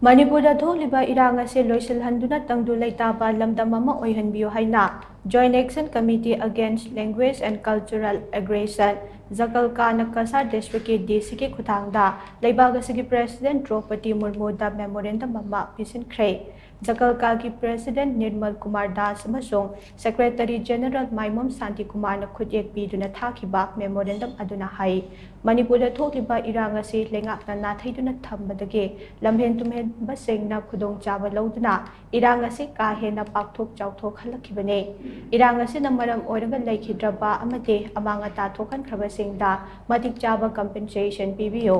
ꯃꯅꯤꯄꯨꯔꯗ ꯊꯣꯛꯂꯤꯕ ꯏꯔꯥꯡ ꯑꯁꯤ ꯂꯣꯏꯁꯤꯜꯍꯟꯗꯨꯅ ꯇꯪꯗꯨ ꯂꯩꯇꯥꯕ ꯂꯝꯗꯝ ꯑꯃ ꯑꯣꯏꯍꯟꯕꯤꯌꯨ ꯍꯥꯏꯅ joint action committee against language and cultural aggression ꯖꯒꯜꯀꯥꯅ ꯀꯁꯥꯔ ꯗꯤꯁꯇ꯭ꯔꯤꯛꯀꯤ ꯗꯤꯁꯤꯒꯤ ꯈꯨꯠꯊꯥꯡꯗ ꯂꯩꯕꯥꯛ ꯑꯁꯤꯒꯤ ꯄ꯭ꯔꯦꯁꯤꯗꯦꯟꯠ ꯗ꯭ꯔꯧꯄꯗꯤ ꯃꯨꯔꯃꯨꯗ ꯃꯦꯃꯣꯔꯦꯟꯗꯝ ꯑꯃ ꯄꯤꯁꯤꯟꯈ꯭ꯔꯦ꯫ ꯖꯒꯜꯀꯥꯒꯤ ꯄ꯭ꯔꯦꯁꯤꯗꯦꯟꯠ ꯅꯤꯔꯃꯜ ꯀꯨꯃꯥꯔ ꯗꯥꯁ ꯑꯃꯁꯨꯡ ꯁꯦꯀ꯭ꯔꯦꯇꯔꯤ ꯖꯦꯅꯔꯦꯜ ꯃꯥꯏꯃꯣꯝ ꯁꯥꯟꯇꯤꯀꯨꯃꯥꯔꯅ ꯈꯨꯠꯌꯦꯛ ꯄꯤꯗꯨꯅ ꯊꯥꯈꯤꯕ ꯃꯦꯃꯣꯔꯦꯟꯗꯝ ꯑꯗꯨꯅ ꯍꯥꯏ ꯃꯅꯤꯄꯨꯔꯗ ꯊꯣꯛꯂꯤꯕ ꯏꯔꯥꯡ ꯑꯁꯤ ꯂꯩꯉꯥꯛꯅ ꯅꯥꯊꯩꯗꯨꯅ ꯊꯝꯕꯗꯒꯤ ꯂꯝꯍꯦꯟ ꯇꯨꯝꯍꯦꯟꯕꯁꯤꯡꯅ ꯈꯨꯗꯣꯡꯆꯥꯕ ꯂꯧꯗꯨꯅ ꯏꯔꯥꯡ ꯑꯁꯤ ꯀꯥ ꯍꯦꯟꯅ ꯄꯥꯛꯊꯣꯛ ꯆꯥꯎꯊꯣꯛꯍꯜꯂꯛꯈꯤꯕꯅꯤ꯫ ꯏꯔꯥꯡ ꯑꯁꯤꯅ ꯃꯔꯝ ꯑꯣꯏꯔꯒ ꯂꯩꯈꯤꯗ꯭ꯔꯕ ꯑꯃꯗꯤ ꯑꯃꯥꯡ ꯑꯇꯥ ꯊꯣꯛꯍꯟꯈ꯭ꯔꯕꯁꯤꯡꯗ ꯃꯇꯤꯛ ꯆꯥꯕ ꯀꯝꯄꯦꯟꯁꯦꯁꯟ ꯄꯤꯕꯤꯌꯨ꯫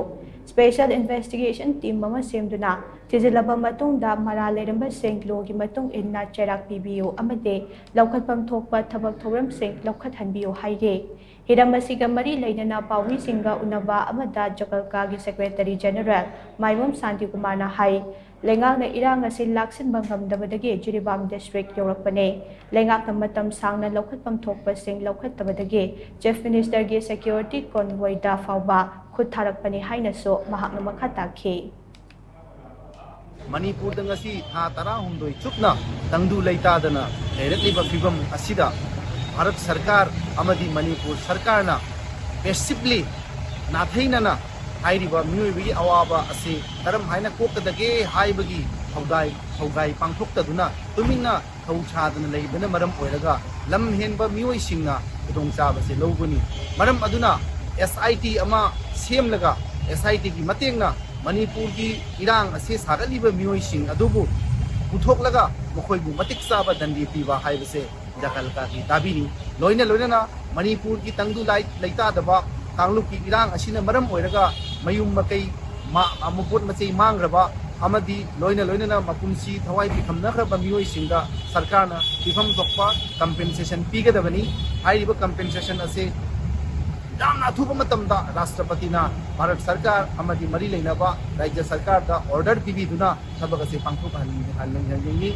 ꯁ꯭ꯄꯦꯁꯦꯜ ꯏꯟꯚꯦꯁꯇꯤꯒꯦꯁꯟ ꯇꯤꯝ ꯑꯃ ꯁꯦꯝꯗꯨꯅ ꯊꯤꯖꯤꯜꯂꯕ ꯃꯇꯨꯡꯗ ꯃꯔꯥꯜ ꯂꯩꯔꯝꯕꯁꯤꯡ ꯂꯣꯒꯤ ꯃꯇꯨꯡ ꯏꯟꯅ ꯆꯩꯔꯥꯛ ꯄꯤꯕꯤꯌꯨ ꯑꯃꯗꯤ ꯂꯧꯈꯠꯐꯝ ꯊꯣꯛꯄ ꯊꯕꯛ ꯊꯧꯔꯝꯁꯤꯡ ꯂꯧꯈꯠꯍꯟꯕꯤꯌꯨ ꯍꯥꯏꯔꯤ꯫ ꯍꯤꯔꯝ ꯑꯁꯤꯒ ꯃꯔꯤ ꯂꯩꯅꯅ ꯄꯥꯎꯃꯤꯁꯤꯡꯒ ꯎꯅꯕ ꯑꯃꯗ ꯖꯒꯜꯀꯥꯒꯤ ꯁꯦꯀ꯭ꯔꯦꯇꯔꯤ ꯖꯦꯅꯔꯦꯜ ꯃꯥꯏꯃꯣꯝ ꯁꯥꯟꯇꯤꯀꯨꯃꯥꯔꯅ ꯍꯥꯏ ꯂꯩꯉꯥꯛꯅ ꯏꯔꯥꯡ ꯑꯁꯤ ꯂꯥꯛꯁꯤꯟꯕ ꯉꯝꯗꯕꯗꯒꯤ ꯖꯤꯔꯤꯕꯥꯝ ꯗꯤꯁꯇ꯭ꯔꯤꯛ ꯌꯧꯔꯛꯄꯅꯤ꯫ ꯂꯩꯉꯥꯛꯅ ꯃꯇꯝ ꯁꯥꯡꯅ ꯂꯧꯈꯠꯐꯝ ꯊꯣꯛꯄꯁꯤꯡ ꯂꯧꯈꯠꯇꯕꯗꯒꯤ ꯆꯤꯐ ꯃꯤꯅꯤꯁꯇꯔꯒꯤ ꯁꯦꯀ꯭ꯌꯨꯔꯤꯇꯤ ꯀꯣꯟꯚꯣꯏꯗ ꯐꯥꯎꯕ ꯈꯨꯠ ꯊꯥꯔꯛꯄꯅꯤ ꯍꯥꯏꯅꯁꯨ ꯃꯍꯥꯛꯅ ꯃꯈꯥ ꯇꯥꯈꯤ꯫ ꯃꯅꯤꯄꯨꯔꯗ ꯉꯁꯤ ꯊꯥ 16 ꯆꯨꯞꯅ ꯇꯪꯗꯨ ꯂꯩꯇꯥꯗꯅ ꯂꯩꯔꯛꯂꯤꯕ ꯐꯤꯚꯝ ꯑꯁꯤꯗ ꯚꯥꯔꯠ ꯁꯔꯀꯥꯔ ꯑꯃꯗꯤ ꯃꯅꯤꯄꯨꯔ ꯁꯔꯀꯥꯔꯅ ꯄꯦꯁꯤꯕꯂꯤ ꯅꯥꯊꯩꯅꯅ ꯍꯥꯏꯔꯤꯕ ꯃꯤꯑꯣꯏꯕꯒꯤ ꯑꯋꯥꯕ ꯑꯁꯤ ꯀꯔꯝ ꯍꯥꯏꯅ ꯀꯣꯛꯀꯗꯒꯦ ꯍꯥꯏꯕꯒꯤ ꯊꯧꯒꯥꯏ ꯄꯥꯡꯊꯣꯛꯇꯗꯨꯅ ꯇꯨꯃꯤꯟꯅ ꯊꯧ ꯁꯥꯗꯅ ꯂꯩꯕꯅ ꯃꯔꯝ ꯑꯣꯏꯔꯒ ꯂꯝ ꯍꯦꯟꯕ ꯃꯤꯑꯣꯏꯁꯤꯡꯅ ꯈꯨꯗꯣꯡꯆꯥꯕꯁꯤ ꯂꯧꯕꯅꯤ꯫ ꯃꯔꯝ ꯑꯗꯨꯅ SIT ꯑꯃ ꯁꯦꯝꯂꯒ SITꯒꯤ ꯃꯇꯦꯡꯅ ꯃꯅꯤꯄꯨꯔꯒꯤ ꯏꯔꯥꯡ ꯑꯁꯤ ꯁꯥꯒꯠꯂꯤꯕ ꯃꯤꯑꯣꯏꯁꯤꯡ ꯑꯗꯨꯕꯨ ꯄꯨꯊꯣꯛꯂꯒ ꯃꯈꯣꯏꯕꯨ ꯃꯇꯤꯛ ꯆꯥꯕ ꯗꯟꯗꯤ ꯄꯤꯕ ꯍꯥꯏꯕꯁꯦ ꯖꯒꯜꯀꯥꯒꯤ ꯗꯥꯕꯤꯅꯤ꯫ ꯂꯣꯏꯅꯅ ꯃꯅꯤꯄꯨꯔꯒꯤ ꯇꯪꯗꯨ ꯂꯩꯇꯥꯗꯕ ꯀꯥꯡꯂꯨꯞꯀꯤ ꯏꯔꯥꯡ ꯑꯁꯤꯅ ꯃꯔꯝ ꯑꯣꯏꯔꯒ ꯃꯌꯨꯝ ꯃꯀꯩ ꯃꯄꯣꯠ ꯃꯆꯩ ꯃꯥꯡꯈ꯭ꯔꯕ ꯑꯃꯗꯤ ꯂꯣꯏꯅꯅ ꯃꯄꯨꯟꯁꯤ ꯊꯋꯥꯏ ꯄꯤꯈꯝꯅꯈ꯭ꯔꯕ ꯃꯤꯑꯣꯏꯁꯤꯡꯗ ꯁꯔꯀꯥꯔꯅ ꯄꯤꯐꯝ ꯊꯣꯛꯄ ꯀꯝꯄꯦꯟꯁꯦꯁꯟ ꯄꯤꯒꯗꯕꯅꯤ꯫ ꯍꯥꯏꯔꯤꯕ ꯀꯝꯄꯦꯟꯁꯦꯁꯟ ꯑꯁꯤ ꯌꯥꯝꯅ ꯑꯊꯨꯕ ꯃꯇꯝꯗ ꯔꯥꯁꯇ꯭ꯔꯄꯇꯤꯅ ꯚꯥꯔꯠ ꯁꯔꯀꯥꯔ ꯑꯃꯗꯤ ꯃꯔꯤ ꯂꯩꯅꯕ ꯔꯥꯖ꯭य ꯁꯔꯀꯥꯔꯗ ꯑꯣꯔꯗꯔ ꯄꯤꯕꯤꯗꯨꯅ ꯊꯕꯛ ꯑꯁꯤ ꯄꯥꯡꯊꯣꯛꯍꯟꯅꯤꯡꯉꯤ꯫